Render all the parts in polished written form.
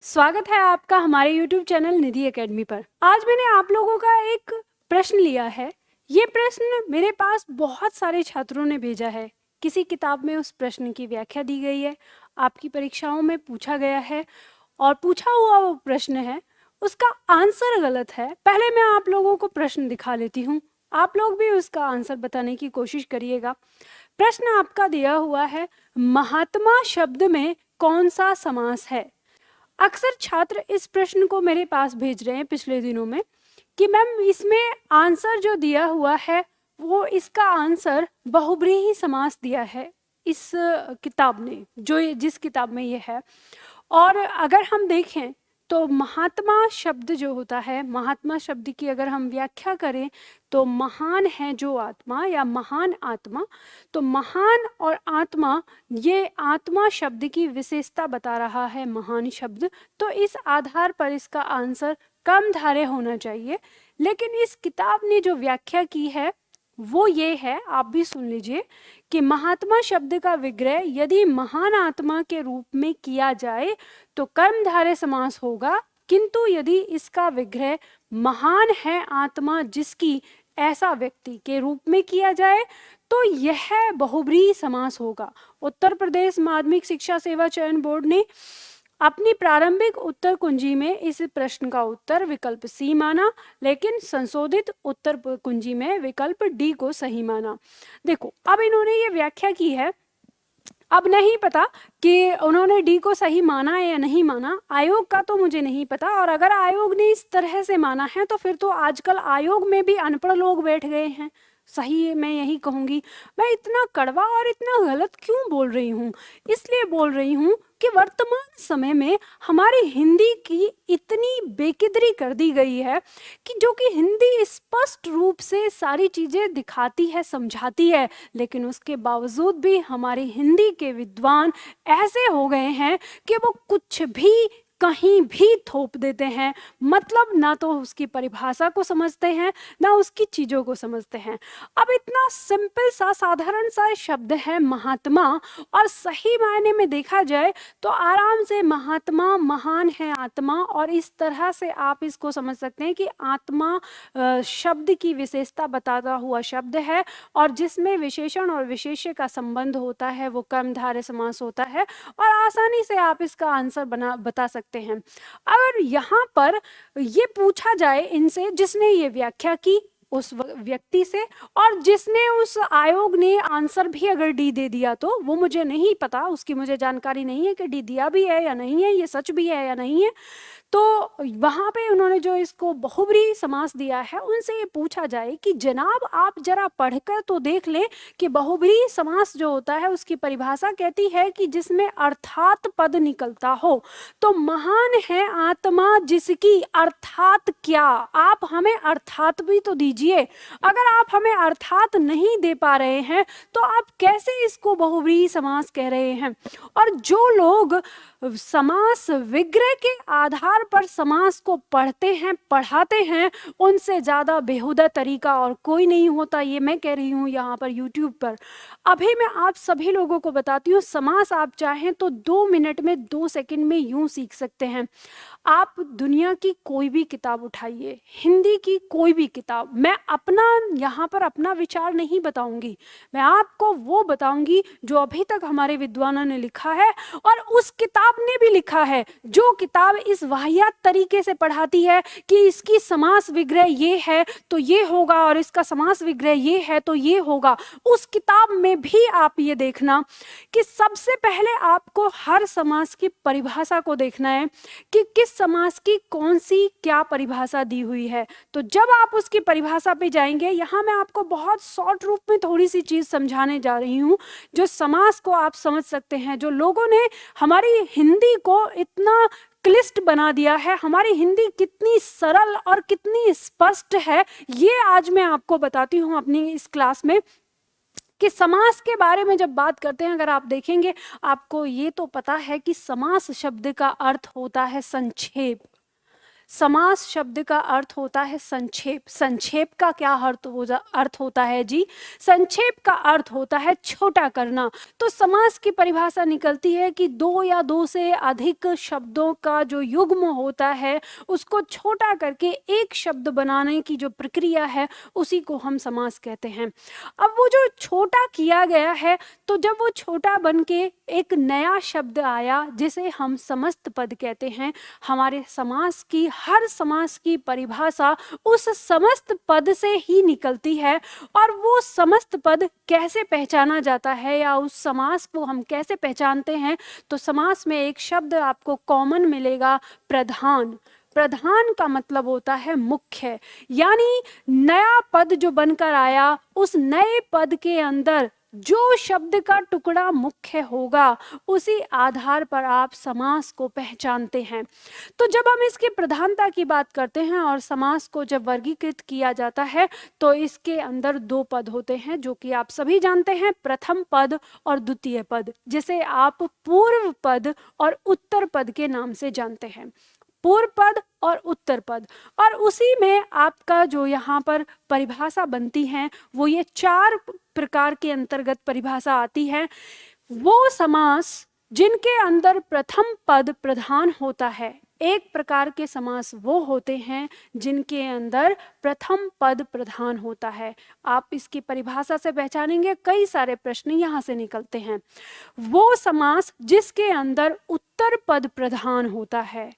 स्वागत है आपका हमारे YouTube चैनल निधि एकेडमी पर। आज मैंने आप लोगों का एक प्रश्न लिया है। ये प्रश्न मेरे पास बहुत सारे छात्रों ने भेजा है। किसी किताब में उस प्रश्न की व्याख्या दी गई है, आपकी परीक्षाओं में पूछा गया है और पूछा हुआ वो प्रश्न है, उसका आंसर गलत है। पहले मैं आप लोगों को प्रश्न दिखा लेती हूँ, आप लोग भी उसका आंसर बताने की कोशिश करिएगा। प्रश्न आपका दिया हुआ है, महात्मा शब्द में कौन सा समास है। अक्सर छात्र इस प्रश्न को मेरे पास भेज रहे हैं पिछले दिनों में कि मैम इसमें आंसर जो दिया हुआ है वो इसका आंसर बहुब्रीहि समास दिया है इस किताब ने, जिस किताब में ये है। और अगर हम देखें तो महात्मा शब्द जो होता है, महात्मा शब्द की अगर हम व्याख्या करें तो महान है जो आत्मा या महान आत्मा, तो महान और आत्मा, ये आत्मा शब्द की विशेषता बता रहा है महान शब्द। तो इस आधार पर इसका आंसर कम धारे होना चाहिए। लेकिन इस किताब ने जो व्याख्या की है वो ये है, आप भी सुन लीजिए, कि महात्मा शब्द का विग्रह यदि महान आत्मा के रूप में किया जाए तो कर्मधारय समास होगा, किंतु यदि इसका विग्रह महान है आत्मा जिसकी, ऐसा व्यक्ति के रूप में किया जाए तो यह बहुब्रीहि समास होगा। उत्तर प्रदेश माध्यमिक शिक्षा सेवा चयन बोर्ड ने अपनी प्रारंभिक उत्तर कुंजी में इस प्रश्न का उत्तर विकल्प सी माना, लेकिन संशोधित उत्तर कुंजी में विकल्प डी को सही माना। देखो, अब इन्होंने ये व्याख्या की है, अब नहीं पता कि उन्होंने डी को सही माना है या नहीं माना, आयोग का तो मुझे नहीं पता। और अगर आयोग ने इस तरह से माना है तो फिर तो आजकल आयोग में भी अनपढ़ लोग बैठ गए हैं। सही है, मैं यही कहूँगी। मैं इतना कड़वा और इतना गलत क्यों बोल रही हूँ? इसलिए बोल रही हूँ कि वर्तमान समय में हमारी हिंदी की इतनी बेकदरी कर दी गई है कि जो कि हिंदी स्पष्ट रूप से सारी चीज़ें दिखाती है, समझाती है, लेकिन उसके बावजूद भी हमारे हिंदी के विद्वान ऐसे हो गए हैं कि वो कुछ भी कहीं भी थोप देते हैं। मतलब ना तो उसकी परिभाषा को समझते हैं ना उसकी चीज़ों को समझते हैं। अब इतना सिंपल सा साधारण सा शब्द है महात्मा, और सही मायने में देखा जाए तो आराम से महात्मा महान है आत्मा, और इस तरह से आप इसको समझ सकते हैं कि आत्मा शब्द की विशेषता बताता हुआ शब्द है, और जिसमें विशेषण और विशेष्य का संबंध होता है वो कर्मधारय समास होता है, और आसानी से आप इसका आंसर बता सकते हैं। अगर यहाँ पर ये पूछा जाए इनसे, जिसने ये व्याख्या की उस व्यक्ति से, और जिसने उस आयोग ने आंसर भी अगर डी दे दिया तो वो मुझे नहीं पता, उसकी मुझे जानकारी नहीं है कि डी दिया भी है या नहीं है, ये सच भी है या नहीं है। तो वहाँ पे उन्होंने जो इसको बहुब्रीहि समास दिया है, उनसे ये पूछा जाए कि जनाब आप जरा पढ़कर तो देख लें कि बहुब्रीहि समास जो होता है उसकी परिभाषा कहती है कि जिसमें अर्थात पद निकलता हो। तो महान है आत्मा जिसकी, अर्थात क्या? आप हमें अर्थात भी तो दीजिए। अगर आप हमें अर्थात नहीं दे पा रहे हैं तो आप कैसे इसको बहुब्रीहि समास कह रहे हैं? और जो लोग समास विग्रह के आधार पर समास को पढ़ते हैं, पढ़ाते हैं, उनसे ज़्यादा बेहुदा तरीका और कोई नहीं होता। ये मैं कह रही हूँ यहाँ पर YouTube पर। अभी मैं आप सभी लोगों को बताती हूँ, समास आप चाहें तो 2 मिनट में 2 सेकंड में यूँ सीख सकते हैं। आप दुनिया की कोई भी किताब उठाइए, हिंदी की कोई भी किताब, मैं अपना यहाँ पर अपना विचार नहीं बताऊंगी, मैं आपको वो बताऊंगी जो अभी तक हमारे विद्वानों ने लिखा है, और उस किताब ने भी लिखा है जो किताब इस वाहियात तरीके से पढ़ाती है कि इसकी समास विग्रह ये है तो ये होगा, और इसका समास विग्रह ये है तो ये होगा। उस किताब में भी आप ये देखना कि सबसे पहले आपको हर समास की परिभाषा को देखना है कि किस समास की कौन सी क्या परिभाषा दी हुई है। तो जब आप उसकी परिभाषा पे जाएंगे, यहाँ मैं आपको बहुत शॉर्ट रूप में थोड़ी सी चीज़ समझाने जा रही हूँ जो समास को आप समझ सकते हैं। जो लोगों ने हमारी हिंदी को इतना क्लिष्ट बना दिया है, हमारी हिंदी कितनी सरल और कितनी स्पष्ट है, ये आज मैं आपको बताती हूँ अपनी इस क्लास में। कि समास के बारे में जब बात करते हैं, अगर आप देखेंगे, आपको ये तो पता है कि समास शब्द का अर्थ होता है संक्षेप। समास शब्द का अर्थ होता है संक्षेप। संक्षेप का क्या अर्थ होता है जी? संक्षेप का अर्थ होता है छोटा करना। तो समास की परिभाषा निकलती है कि दो या दो से अधिक शब्दों का जो युग्म होता है उसको छोटा करके एक शब्द बनाने की जो प्रक्रिया है उसी को हम समास कहते हैं। अब वो जो छोटा किया गया है, तो जब वो छोटा बन के एक नया शब्द आया जिसे हम समस्त पद कहते हैं, हमारे समास की हर समास की परिभाषा उस समस्त पद से ही निकलती है। और वो समस्त पद कैसे पहचाना जाता है या उस समास को हम कैसे पहचानते हैं, तो समास में एक शब्द आपको कॉमन मिलेगा, प्रधान। प्रधान का मतलब होता है मुख्य, यानी नया पद जो बनकर आया उस नए पद के अंदर जो शब्द का टुकड़ा मुख्य होगा उसी आधार पर आप समास को पहचानते हैं। तो जब हम इसकी प्रधानता की बात करते हैं और समास को जब वर्गीकृत किया जाता है तो इसके अंदर दो पद होते हैं जो कि आप सभी जानते हैं, प्रथम पद और द्वितीय पद, जिसे आप पूर्व पद और उत्तर पद के नाम से जानते हैं। पूर्व पद और उत्तर पद, और उसी में आपका जो यहाँ पर परिभाषा बनती है वो ये चार प्रकार के अंतर्गत परिभाषा आती है। वो समास जिनके अंदर प्रथम पद प्रधान होता है, एक प्रकार के समास वो होते हैं जिनके अंदर प्रथम पद प्रधान होता है। आप इसकी परिभाषा से पहचानेंगे, कई सारे प्रश्न यहाँ से निकलते हैं। वो समास जिसके अंदर उत्तर पद प्रधान होता है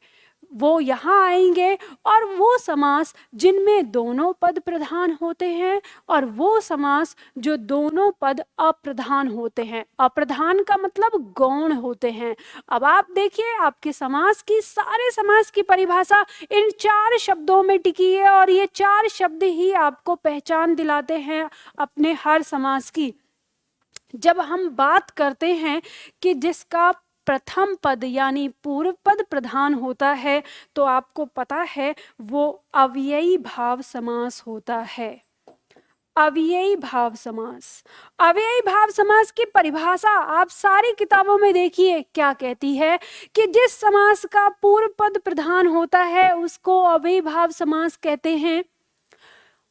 वो यहाँ आएंगे, और वो समास जिनमें दोनों पद प्रधान होते हैं, और वो समास जो दोनों पद अप्रधान होते हैं। अप्रधान का मतलब गौण होते हैं। अब आप देखिए, आपके समास की सारे समास की परिभाषा इन चार शब्दों में टिकी है, और ये चार शब्द ही आपको पहचान दिलाते हैं अपने हर समास की। जब हम बात करते हैं कि जिसका प्रथम पद यानी पूर्व पद प्रधान होता है, तो आपको पता है वो अव्ययी भाव समास होता है। अव्ययी भाव समास। अव्ययी भाव समास की परिभाषा आप सारी किताबों में देखिए क्या कहती है कि जिस समास का पूर्व पद प्रधान होता है उसको अव्ययी भाव समास कहते हैं।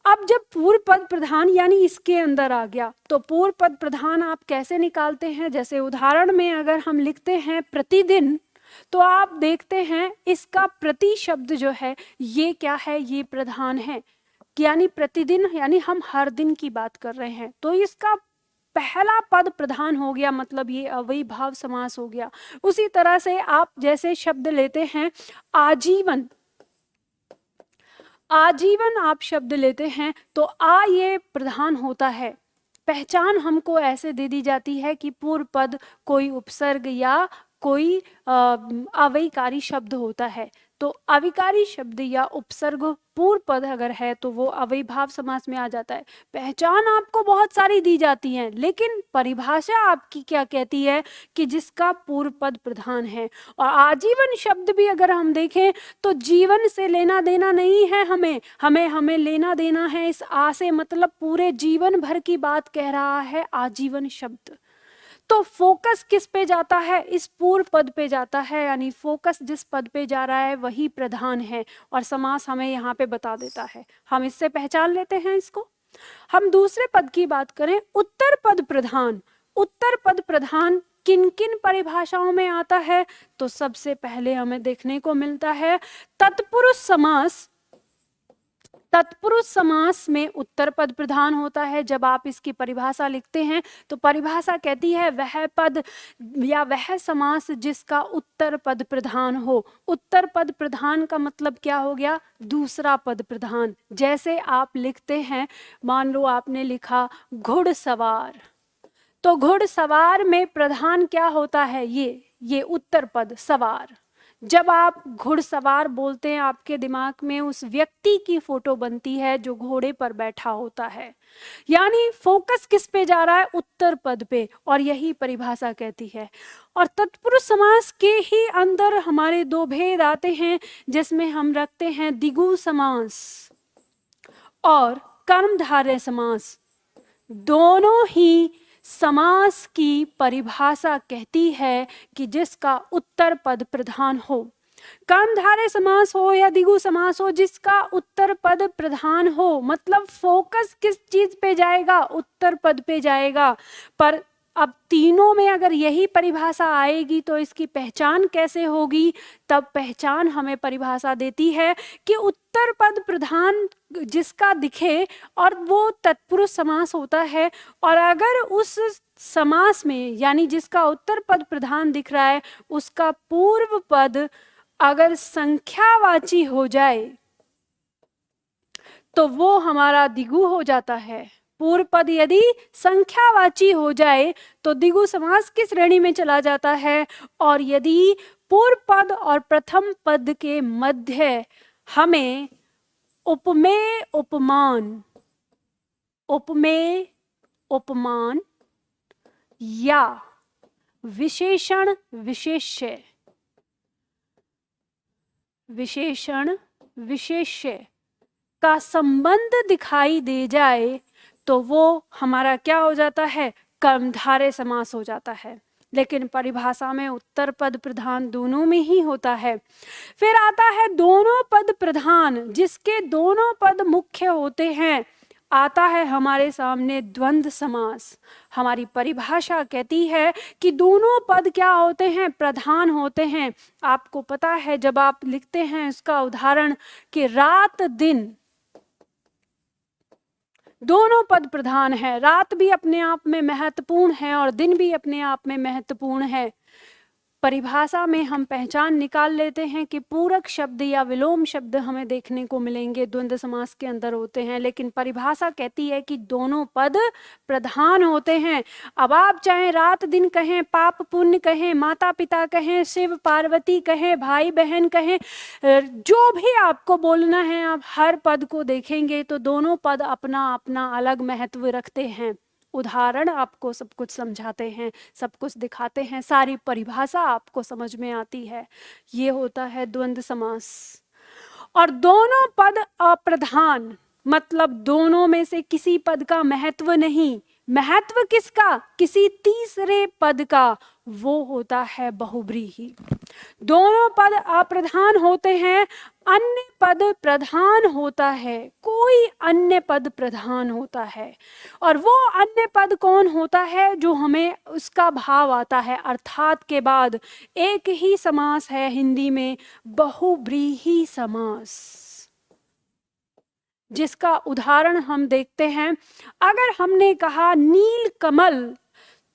अब जब पूर्व पद प्रधान यानी इसके अंदर आ गया, तो पूर्व पद प्रधान आप कैसे निकालते हैं? जैसे उदाहरण में अगर हम लिखते हैं प्रतिदिन, तो आप देखते हैं इसका प्रति शब्द जो है ये क्या है, ये प्रधान है, यानी प्रतिदिन यानी हम हर दिन की बात कर रहे हैं, तो इसका पहला पद प्रधान हो गया, मतलब ये अव्ययी भाव समास हो गया। उसी तरह से आप जैसे शब्द लेते हैं आजीवन, आजीवन आप शब्द लेते हैं तो आ ये प्रधान होता है। पहचान हमको ऐसे दे दी जाती है कि पूर्व पद कोई उपसर्ग या कोई अव्ययकारी शब्द होता है, तो अविकारी शब्द या उपसर्ग पूर्व पद अगर है तो वो अव्ययी भाव समास में आ जाता है। पहचान आपको बहुत सारी दी जाती हैं, लेकिन परिभाषा आपकी क्या कहती है कि जिसका पूर्व पद प्रधान है। और आजीवन शब्द भी अगर हम देखें तो जीवन से लेना देना नहीं है, हमें लेना देना है इस आ से, मतलब पूरे जीवन भर की बात कह रहा है आजीवन शब्द। तो फोकस किस पे जाता है? इस पूर्व पद पे जाता है, यानी फोकस जिस पद पे जा रहा है वही प्रधान है, और समास हमें यहाँ पे बता देता है। हम इससे पहचान लेते हैं इसको। हम दूसरे पद की बात करें, उत्तर पद प्रधान। उत्तर पद प्रधान किन किन परिभाषाओं में आता है? तो सबसे पहले हमें देखने को मिलता है तत्पुरुष समास। तत्पुरुष समास में उत्तर पद प्रधान होता है। जब आप इसकी परिभाषा लिखते हैं तो परिभाषा कहती है वह पद या वह समास जिसका उत्तर पद प्रधान हो। उत्तर पद प्रधान का मतलब क्या हो गया? दूसरा पद प्रधान। जैसे आप लिखते हैं, मान लो आपने लिखा घुड़सवार, तो घुड़सवार में प्रधान क्या होता है? ये उत्तर पद सवार। जब आप घुड़सवार बोलते हैं आपके दिमाग में उस व्यक्ति की फोटो बनती है जो घोड़े पर बैठा होता है, यानी फोकस किस पे जा रहा है? उत्तर पद पे, और यही परिभाषा कहती है। और तत्पुरुष समास के ही अंदर हमारे दो भेद आते हैं, जिसमें हम रखते हैं द्विगु समास और कर्मधारय समास। दोनों ही समास की परिभाषा कहती है कि जिसका उत्तर पद प्रधान हो। कर्मधारय समास हो या द्विगु समास हो, जिसका उत्तर पद प्रधान हो, मतलब फोकस किस चीज पे जाएगा, उत्तर पद पे जाएगा। पर अब तीनों में अगर यही परिभाषा आएगी तो इसकी पहचान कैसे होगी? तब पहचान हमें परिभाषा देती है कि उत्तर पद प्रधान जिसका दिखे और वो तत्पुरुष समास होता है, और अगर उस समास में यानी जिसका उत्तर पद प्रधान दिख रहा है उसका पूर्व पद अगर संख्यावाची हो जाए तो वो हमारा द्विगु हो जाता है। पूर्व पद यदि संख्यावाची हो जाए तो द्विगु समास की श्रेणी में चला जाता है। और यदि पूर्व पद और प्रथम पद के मध्य हमें उपमेय उपमान, उपमेय उपमान या विशेषण विशेष्य, विशेषण विशेष्य का संबंध दिखाई दे जाए तो वो हमारा क्या हो जाता है? कर्मधारय समास हो जाता है। लेकिन परिभाषा में उत्तर पद प्रधान दोनों में ही होता है। फिर आता है दोनों पद प्रधान, जिसके दोनों पद मुख्य होते हैं, आता है हमारे सामने द्वंद्व समास। हमारी परिभाषा कहती है कि दोनों पद क्या होते हैं? प्रधान होते हैं। आपको पता है जब आप लिखते हैं इसका उदाहरण कि रात दिन, दोनों पद प्रधान है। रात भी अपने आप में महत्वपूर्ण है और दिन भी अपने आप में महत्वपूर्ण है। परिभाषा में हम पहचान निकाल लेते हैं कि पूरक शब्द या विलोम शब्द हमें देखने को मिलेंगे, द्वंद्व समास के अंदर होते हैं, लेकिन परिभाषा कहती है कि दोनों पद प्रधान होते हैं। अब आप चाहे रात दिन कहें, पाप पुण्य कहें, माता पिता कहें, शिव पार्वती कहें, भाई बहन कहें, जो भी आपको बोलना है, आप हर पद को देखेंगे तो दोनों पद अपना अपना अलग महत्व रखते हैं। उदाहरण आपको सब कुछ समझाते हैं, सब कुछ दिखाते हैं, सारी परिभाषा आपको समझ में आती है। ये होता है द्वंद्व समास। और दोनों पद अप्रधान, मतलब दोनों में से किसी पद का महत्व नहीं। महत्व किसका? किसी तीसरे पद का, वो होता है बहुब्रीहि। दोनों पद अप्रधान होते हैं, अन्य पद प्रधान होता है, कोई अन्य पद प्रधान होता है। और वो अन्य पद कौन होता है? जो हमें उसका भाव आता है। अर्थात के बाद एक ही समास है हिंदी में, बहुब्रीहि समास, जिसका उदाहरण हम देखते हैं। अगर हमने कहा नील कमल,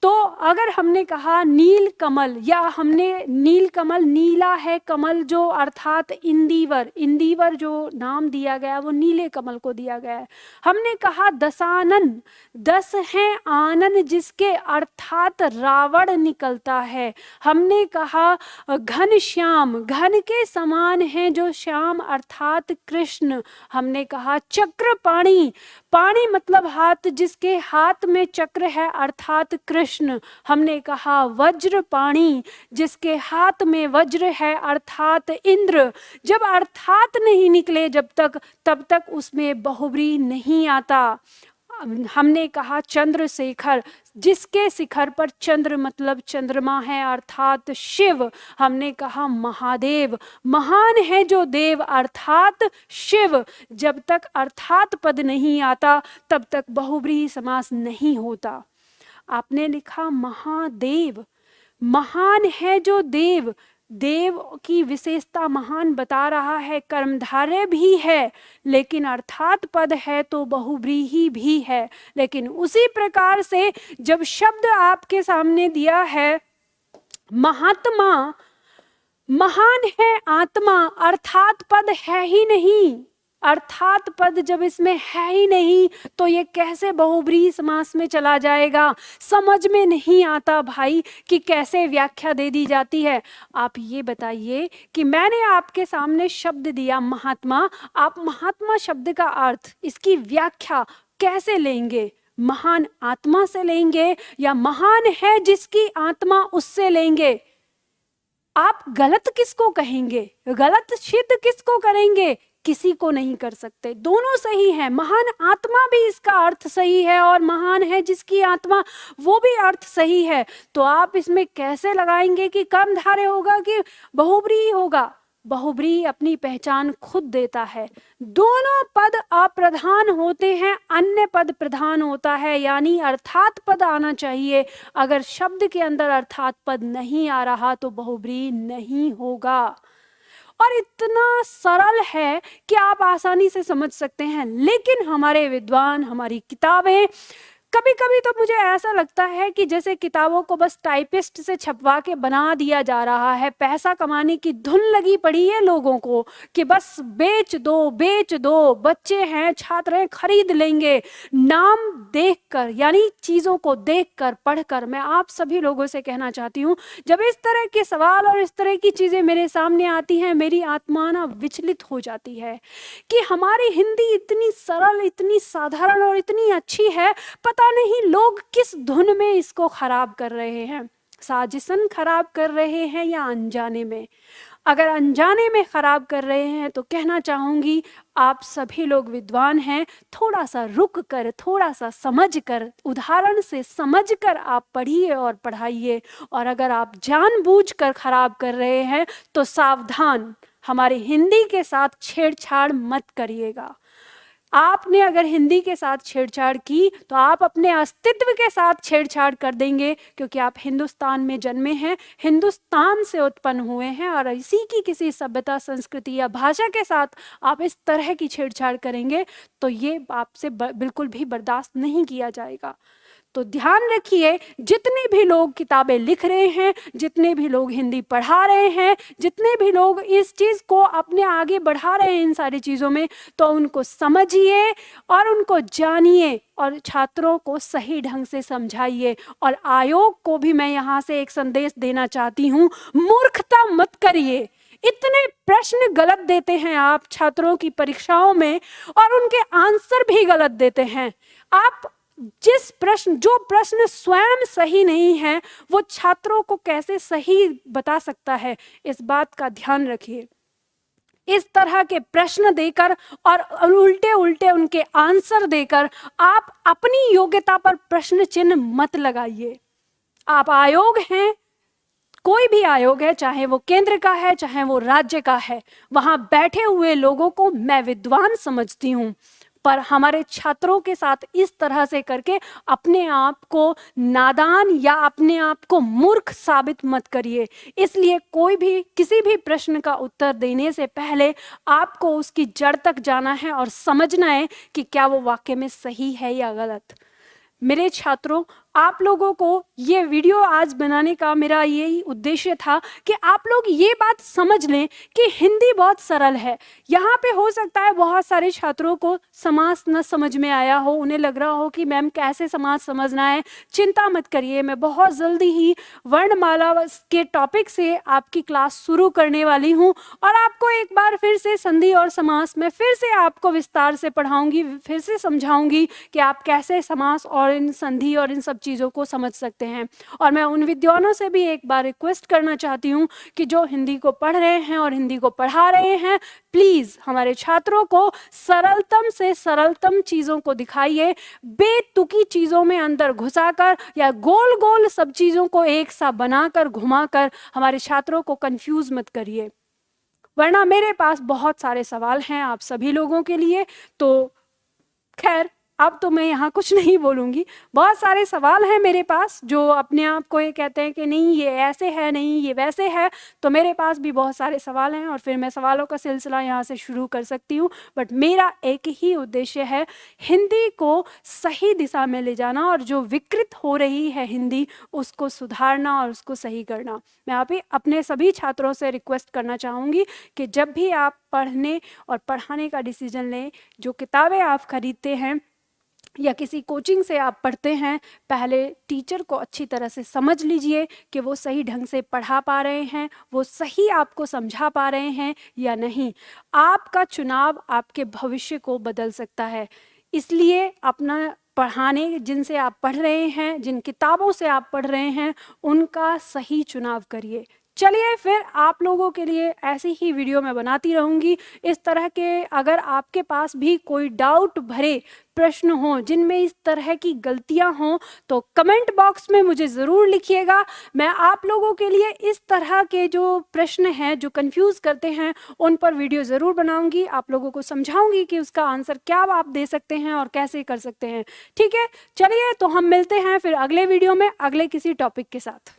तो अगर हमने कहा नील कमल, या हमने नील कमल, नीला है कमल जो, अर्थात इंदिवर, इंदिवर जो नाम दिया गया वो नीले कमल को दिया गया है। हमने कहा दशानन, 10 हैं आनन जिसके, अर्थात रावण निकलता है। हमने कहा घन श्याम, घन के समान है जो श्याम, अर्थात कृष्ण। हमने कहा चक्र पाणी, पाणी मतलब हाथ, जिसके हाथ में चक्र है, अर्थात कृष्ण। हमने कहा वज्र पाणी, जिसके हाथ में वज्र है, अर्थात इंद्र। जब अर्थात नहीं निकले जब तक, तब तक उसमें बहुब्री नहीं आता। हमने कहा चंद्रशेखर, जिसके शिखर पर चंद्र मतलब चंद्रमा है, अर्थात शिव। हमने कहा महादेव, महान है जो देव, अर्थात शिव। जब तक अर्थात पद नहीं आता तब तक बहुब्रीहि समास नहीं होता। आपने लिखा महादेव, महान है जो देव, देव की विशेषता महान बता रहा है, कर्मधारय भी है लेकिन अर्थात पद है तो बहुब्रीहि भी है। लेकिन उसी प्रकार से जब शब्द आपके सामने दिया है महात्मा, महान है आत्मा, अर्थात पद है ही नहीं, अर्थात पद जब इसमें है ही नहीं तो ये कैसे बहुब्रीहि समास में चला जाएगा? समझ में नहीं आता भाई कि कैसे व्याख्या दे दी जाती है। आप ये बताइए कि मैंने आपके सामने शब्द दिया महात्मा, आप महात्मा शब्द का अर्थ, इसकी व्याख्या कैसे लेंगे? महान आत्मा से लेंगे या महान है जिसकी आत्मा, उससे लेंगे? आप गलत किसको कहेंगे? गलत सिद्ध किसको करेंगे? किसी को नहीं कर सकते। दोनों सही है, महान आत्मा भी इसका अर्थ सही है और महान है जिसकी आत्मा, वो भी अर्थ सही है। तो आप इसमें कैसे लगाएंगे कि कर्मधारय होगा कि बहुब्रीहि होगा? बहुब्री अपनी पहचान खुद देता है। दोनों पद अप्रधान होते हैं, अन्य पद प्रधान होता है, यानी अर्थात पद आना चाहिए। अगर शब्द के अंदर अर्थात पद नहीं आ रहा तो बहुब्री नहीं होगा। और इतना सरल है कि आप आसानी से समझ सकते हैं, लेकिन हमारे विद्वान, हमारी किताबें, कभी कभी तो मुझे ऐसा लगता है कि जैसे किताबों को बस टाइपिस्ट से छपवा के बना दिया जा रहा है। पैसा कमाने की धुन लगी पड़ी है लोगों को कि बस बेच दो, बच्चे हैं, छात्र हैं, खरीद लेंगे। नाम देखकर, यानी चीज़ों को देखकर, पढ़कर मैं आप सभी लोगों से कहना चाहती हूँ, जब इस तरह के सवाल और इस तरह की चीज़ें मेरे सामने आती हैं, मेरी आत्मा ना विचलित हो जाती है कि हमारी हिंदी इतनी सरल, इतनी साधारण और इतनी अच्छी है, पता नहीं लोग किस धुन में इसको खराब कर रहे हैं। साजिशन खराब कर रहे हैं या अनजाने में? अगर अनजाने में खराब कर रहे हैं तो कहना चाहूंगी, आप सभी लोग विद्वान हैं, थोड़ा सा रुक कर, थोड़ा सा समझ कर, उदाहरण से समझ कर आप पढ़िए और पढ़ाइए। और अगर आप जानबूझकर खराब कर रहे हैं तो सावधान, हमारी हिंदी के साथ छेड़छाड़ मत करिएगा। आपने अगर हिंदी के साथ छेड़छाड़ की तो आप अपने अस्तित्व के साथ छेड़छाड़ कर देंगे, क्योंकि आप हिंदुस्तान में जन्मे हैं, हिंदुस्तान से उत्पन्न हुए हैं, और इसी की किसी सभ्यता, संस्कृति या भाषा के साथ आप इस तरह की छेड़छाड़ करेंगे तो ये आपसे बिल्कुल भी बर्दाश्त नहीं किया जाएगा। तो ध्यान रखिए, जितने भी लोग किताबें लिख रहे हैं, जितने भी लोग हिंदी पढ़ा रहे हैं, जितने भी लोग इस चीज़ को अपने आगे बढ़ा रहे हैं इन सारी चीज़ों में, तो उनको समझिए और उनको जानिए और छात्रों को सही ढंग से समझाइए। और आयोग को भी मैं यहाँ से एक संदेश देना चाहती हूँ, मूर्खता मत करिए। इतने प्रश्न गलत देते हैं आप छात्रों की परीक्षाओं में, और उनके आंसर भी गलत देते हैं। आप जो प्रश्न स्वयं सही नहीं है, वो छात्रों को कैसे सही बता सकता है? इस बात का ध्यान रखिए। इस तरह के प्रश्न देकर और उल्टे उल्टे उनके आंसर देकर आप अपनी योग्यता पर प्रश्न चिन्ह मत लगाइए। आप आयोग हैं, कोई भी आयोग है, चाहे वो केंद्र का है, चाहे वो राज्य का है, वहां बैठे हुए लोगों को मैं विद्वान समझती हूँ, पर हमारे छात्रों के साथ इस तरह से करके अपने आप को नादान या अपने आप को मूर्ख साबित मत करिए। इसलिए कोई भी किसी भी प्रश्न का उत्तर देने से पहले आपको उसकी जड़ तक जाना है और समझना है कि क्या वो वाकई में सही है या गलत। मेरे छात्रों, आप लोगों को ये वीडियो आज बनाने का मेरा यही उद्देश्य था कि आप लोग ये बात समझ लें कि हिंदी बहुत सरल है। यहाँ पे हो सकता है बहुत सारे छात्रों को समास न समझ में आया हो, उन्हें लग रहा हो कि मैम कैसे समास समझना है। चिंता मत करिए, मैं बहुत जल्दी ही वर्णमाला के टॉपिक से आपकी क्लास शुरू करने वाली हूँ, और आपको एक बार फिर से संधि और समास में फिर से आपको विस्तार से पढ़ाऊंगी, फिर से समझाऊंगी कि आप कैसे समास और इन संधि और इन सब चीज़ों को समझ सकते हैं। और मैं उन विद्वानों से भी एक बार रिक्वेस्ट करना चाहती हूँ कि जो हिंदी को पढ़ रहे हैं और हिंदी को पढ़ा रहे हैं, प्लीज़ हमारे छात्रों को सरलतम से सरलतम चीज़ों को दिखाइए। बेतुकी चीज़ों में अंदर घुसाकर या गोल गोल सब चीज़ों को एक सा बनाकर घुमाकर हमारे छात्रों को कंफ्यूज मत करिए, वरना मेरे पास बहुत सारे सवाल हैं आप सभी लोगों के लिए। तो खैर, अब तो मैं यहाँ कुछ नहीं बोलूँगी। बहुत सारे सवाल हैं मेरे पास जो अपने आप को ये कहते हैं कि नहीं ये ऐसे है, नहीं ये वैसे है। तो मेरे पास भी बहुत सारे सवाल हैं और फिर मैं सवालों का सिलसिला यहाँ से शुरू कर सकती हूँ। बट मेरा एक ही उद्देश्य है, हिंदी को सही दिशा में ले जाना और जो विकृत हो रही है हिंदी, उसको सुधारना और उसको सही करना। मैं आप ही अपने सभी छात्रों से रिक्वेस्ट करना चाहूँगी कि जब भी आप पढ़ने और पढ़ाने का डिसीजन लें, जो किताबें आप खरीदते हैं या किसी कोचिंग से आप पढ़ते हैं, पहले टीचर को अच्छी तरह से समझ लीजिए कि वो सही ढंग से पढ़ा पा रहे हैं, वो सही आपको समझा पा रहे हैं या नहीं। आपका चुनाव आपके भविष्य को बदल सकता है। इसलिए अपना पढ़ाने, जिनसे आप पढ़ रहे हैं, जिन किताबों से आप पढ़ रहे हैं, उनका सही चुनाव करिए। चलिए फिर आप लोगों के लिए ऐसी ही वीडियो मैं बनाती रहूँगी। इस तरह के अगर आपके पास भी कोई डाउट भरे प्रश्न हो जिनमें इस तरह की गलतियां हों तो कमेंट बॉक्स में मुझे ज़रूर लिखिएगा। मैं आप लोगों के लिए इस तरह के जो प्रश्न हैं जो कंफ्यूज करते हैं उन पर वीडियो ज़रूर बनाऊंगी, आप लोगों को समझाऊंगी कि उसका आंसर क्या आप दे सकते हैं और कैसे कर सकते हैं। ठीक है, चलिए तो हम मिलते हैं फिर अगले वीडियो में अगले किसी टॉपिक के साथ।